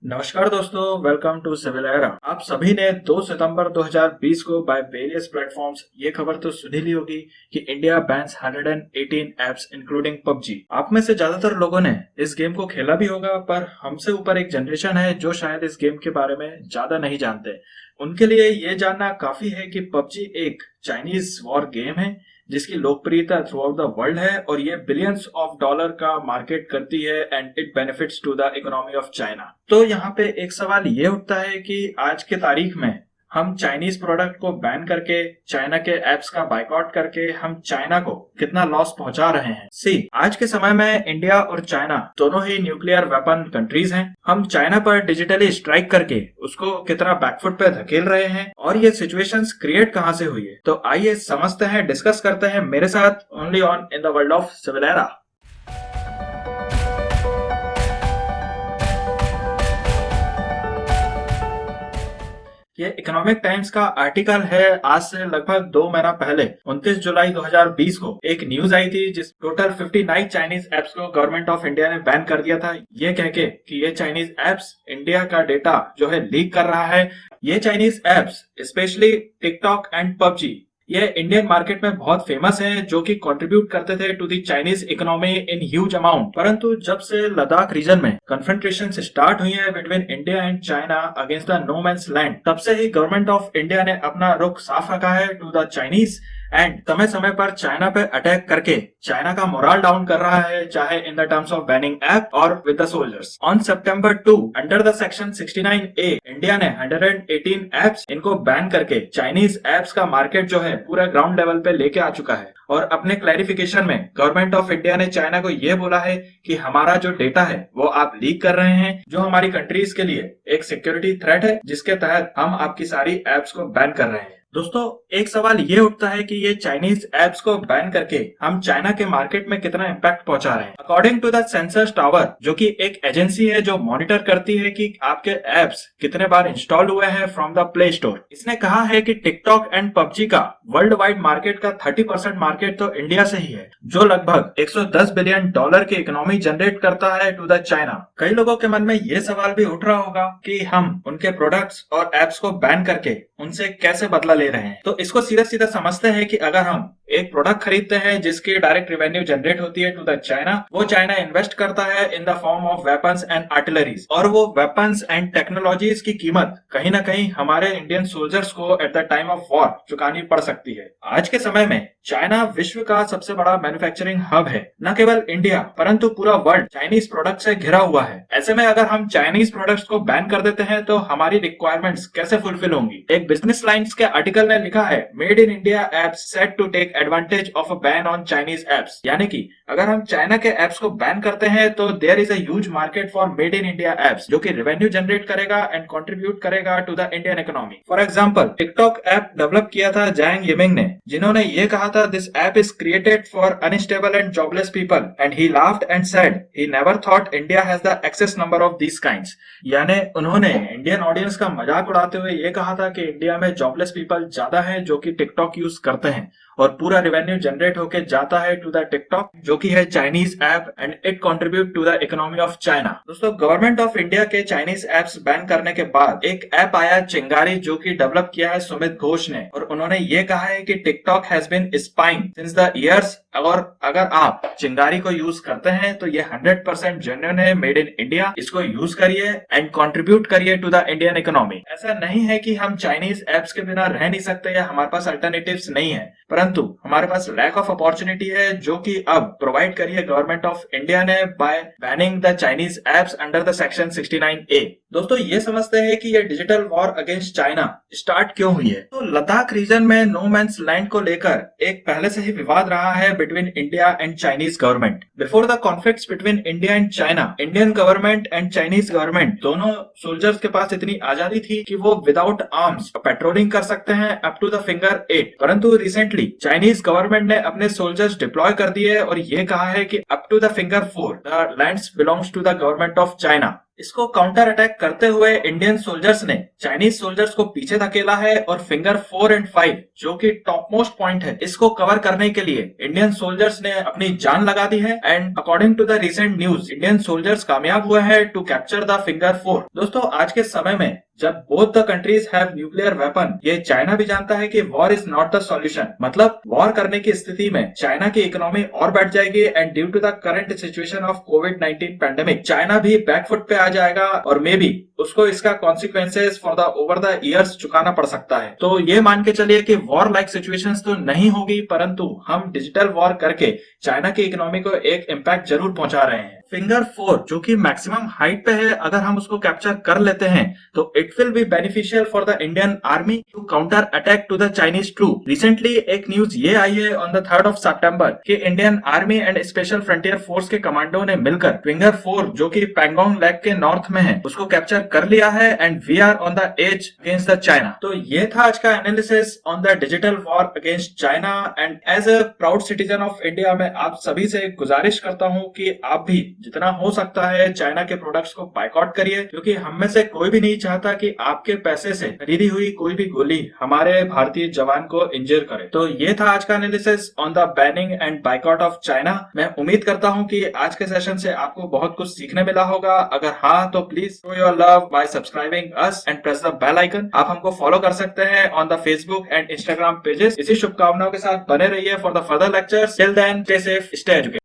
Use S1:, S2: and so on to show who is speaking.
S1: नमस्कार दोस्तों, welcome to civil era. आप सभी ने 2 सितंबर 2020 को बाय वेरियस प्लेटफॉर्म्स ये खबर तो सुनी ली होगी कि India bans 118 apps including PUBG. आप में से ज्यादातर लोगों ने इस गेम को खेला भी होगा, पर हमसे ऊपर एक जनरेशन है जो शायद इस गेम के बारे में ज्यादा नहीं जानते। उनके लिए ये जानना काफी है कि पबजी एक चाइनीज वॉर गेम है जिसकी लोकप्रियता थ्रू आउट द वर्ल्ड है और ये बिलियंस ऑफ डॉलर का मार्केट करती है and it benefits to the economy of China. तो यहाँ पे एक सवाल ये उठता है कि आज के तारीख में हम चाइनीज प्रोडक्ट को बैन करके, चाइना के एप्स का बाइकआउट करके हम चाइना को कितना लॉस पहुंचा रहे हैं। आज के समय में इंडिया और चाइना दोनों ही न्यूक्लियर वेपन कंट्रीज हैं। हम चाइना पर डिजिटली स्ट्राइक करके उसको कितना बैकफुट पे धकेल रहे हैं और ये सिचुएशंस क्रिएट कहां से हुई है। तो आइए समझते हैं, डिस्कस करते हैं मेरे साथ only on in the world of civil era. ये इकोनॉमिक टाइम्स का आर्टिकल है। आज से लगभग 2 महीना पहले 29 जुलाई 2020 को एक न्यूज आई थी जिस टोटल 59 चाइनीज एप्स को गवर्नमेंट ऑफ इंडिया ने बैन कर दिया था, ये कह के कि ये चाइनीज एप्स इंडिया का डेटा जो है लीक कर रहा है। ये Chinese apps specially TikTok and PUBG ये इंडियन मार्केट में बहुत फेमस है, जो कि कंट्रीब्यूट करते थे to the Chinese economy in huge amount. परंतु जब से लद्दाख रीजन में कन्फ्रंटेशन स्टार्ट हुई है between India and China against the no man's land, तब से ही गवर्नमेंट ऑफ इंडिया ने अपना रुख साफ रखा है टू द चाइनीज एंड समय समय पर चाइना पे अटैक करके चाइना का मोरल डाउन कर रहा है, चाहे in the terms of banning app और with the soldiers. On September 2 under the section 69A India ने 118 एप्स इनको बैन करके चाइनीज एप्स का मार्केट जो है पूरा ग्राउंड लेवल पे लेके आ चुका है। और अपने क्लैरिफिकेशन में गवर्नमेंट ऑफ इंडिया ने चाइना को ये बोला है कि हमारा जो डेटा है वो आप लीक कर रहे हैं, जो हमारी कंट्रीज के लिए एक सिक्योरिटी थ्रेट है, जिसके तहत हम आपकी सारी एप्स को बैन कर रहे हैं। दोस्तों, एक सवाल ये उठता है कि ये चाइनीज एप्स को बैन करके हम चाइना के मार्केट में कितना इम्पैक्ट पहुंचा रहे हैं। According to the Sensor Tower, जो कि एक एजेंसी है जो मॉनिटर करती है कि आपके एप्स कितने बार इंस्टॉल हुए हैं फ्रॉम द प्ले स्टोर, इसने कहा है कि टिकटॉक एंड पबजी का वर्ल्ड वाइड मार्केट का 30% मार्केट तो इंडिया से ही है, जो लगभग 110 बिलियन डॉलर की इकोनॉमी जनरेट करता है टू द चाइना। कई लोगों के मन में ये सवाल भी उठ रहा होगा कि हम उनके प्रोडक्ट्स और एप्स को बैन करके उनसे कैसे बदला ले रहे हैं। तो इसको सीधा सीधा समझते हैं कि अगर हम एक प्रोडक्ट खरीदते हैं जिसकी डायरेक्ट रेवेन्यू जनरेट होती है टू द चाइना, वो चाइना इन्वेस्ट करता है in the form of weapons and artilleries, और वो वेपन्स एंड टेक्नोलॉजीज की कीमत कहीं ना कहीं हमारे इंडियन सोल्जर्स को at the time of war चुकानी पड़ सकती है। आज के समय में चाइना विश्व का सबसे बड़ा मैन्युफैक्चरिंग हब है। न केवल इंडिया परंतु पूरा वर्ल्ड चाइनीज प्रोडक्ट से घिरा हुआ है। ऐसे में अगर हम चाइनीज प्रोडक्ट्स को बैन कर देते हैं तो हमारी रिक्वायरमेंट्स कैसे फुलफिल होंगी। एक बिजनेस लाइंस के आर्टिकल ने लिखा है, made in India apps set to take advantage of a ban on Chinese apps. यानी कि अगर हम चाइना के एप्स को बैन करते हैं तो there is a huge market for made in India apps, जो कि रेवेन्यू जनरेट करेगा एंड कंट्रीब्यूट करेगा to the Indian economy. For example, TikTok app develop किया था जैंग यिमिंग ने, जिन्होंने ये कहा था, this app is created for unstable and jobless people and he laughed and said he never thought India has the excess number of this kinds. यानी उन्होंने Indian audience का मजाक उड़ाते हुए ये कहा था कि इंडिया में जॉबलेस पीपल ज्यादा है जो कि टिकटॉक यूज करते हैं और पूरा रेवेन्यू जनरेट होके जाता है टू द टिकटॉक, जो कि है Chinese app and it contribute to the economy of China. दोस्तों, गवर्नमेंट ऑफ इंडिया के चाइनीज एप्स बैन करने के बाद एक ऐप आया चिंगारी, जो कि डेवलप किया है सुमित घोष ने, और उन्होंने ये कहा है कि TikTok has been spying since the years, और अगर आप चिंगारी को यूज करते हैं तो ये 100% जेन्युइन है, मेड इन इंडिया। इसको यूज करिए एंड कंट्रीब्यूट करिए टू द इंडियन इकोनॉमी। ऐसा नहीं है कि हम चाइनीज एप्स के बिना रह नहीं सकते या हमारे पास अल्टरनेटिव्स नहीं है, परंतु हमारे पास लैक ऑफ अपॉर्चुनिटी है, जो कि अब प्रोवाइड करी है गवर्नमेंट ऑफ इंडिया ने bye banning the Chinese apps under the section 69A। दोस्तों, ये समझते हैं कि ये digital war against China start क्यों हुई है। तो लद्दाख रीजन में नो मैंस लैंड को लेकर एक पहले से ही विवाद रहा है between India and Chinese government. Before the conflicts between India and China, Indian government and Chinese government दोनों सोल्जर्स के पास इतनी आजादी थी कि वो विदाउट आर्म्स पेट्रोलिंग कर सकते हैं अप टू द फिंगर 8। परंतु रिसेंटली चाइनीज गवर्नमेंट ने अपने सोल्जर्स डिप्लॉय कर दिए और ये कहा है कि up to the finger 4 the lands belongs to the government of China. इसको काउंटर अटैक करते हुए इंडियन सोल्जर्स ने चाइनीज सोल्जर्स को पीछे धकेला है और फिंगर 4 और 5 जो कि टॉप मोस्ट पॉइंट है, इसको कवर करने के लिए इंडियन सोल्जर्स ने अपनी जान लगा दी है। And according to the recent news, Indian soldiers कामयाब हुए हैं टू कैप्चर द फिंगर 4। दोस्तों, आज के समय में जब both the countries have nuclear weapon, ये चाइना भी जानता है कि war is not the solution. मतलब वॉर करने की स्थिति में चाइना की इकोनॉमी और बढ़ जाएगी and due to the current situation of कोविड-19 पैंडेमिक, चाइना भी बैकफुट पे आ जाएगा और मे बी उसको इसका consequences for the over the years चुकाना पड़ सकता है। तो ये मान के चलिए कि वॉर लाइक सिचुएशंस तो नहीं होगी, परंतु हम डिजिटल वॉर करके चाइना की इकोनॉमी को एक इम्पैक्ट जरूर पहुंचा रहे हैं। फिंगर 4 जो कि मैक्सिमम हाइट पे है, अगर हम उसको कैप्चर कर लेते हैं तो it will be beneficial for the Indian army to counter attack to the Chinese troop. Recently एक न्यूज ये आई है on the 3rd of September कि Indian army and special frontier force के कमांडो ने मिलकर फिंगर 4 जो कि पैंगोंग लेक के नॉर्थ में है उसको कैप्चर कर लिया है and we are on the edge against the China. तो ये था आज का analysis on the digital war against China. And as a proud citizen of India मैं आप सभी से गुजारिश करता हूं कि आप भी जितना हो सकता है चाइना के प्रोडक्ट्स को बायकॉट करिए, क्योंकि हम में से कोई भी नहीं चाहता कि आपके पैसे से खरीदी हुई कोई भी गोली हमारे भारतीय जवान को इंजर करे। तो ये था आज का analysis on the banning and boycott of China. मैं उम्मीद करता हूं कि आज के सेशन से आपको बहुत कुछ सीखने मिला होगा। अगर हाँ तो please show your love by subscribing us and press the bell icon. आप हमको फॉलो कर सकते हैं on the Facebook and Instagram pages. इसी शुभकामनाओं के साथ बने रहिए for the further lectures. Till then stay safe, stay educated.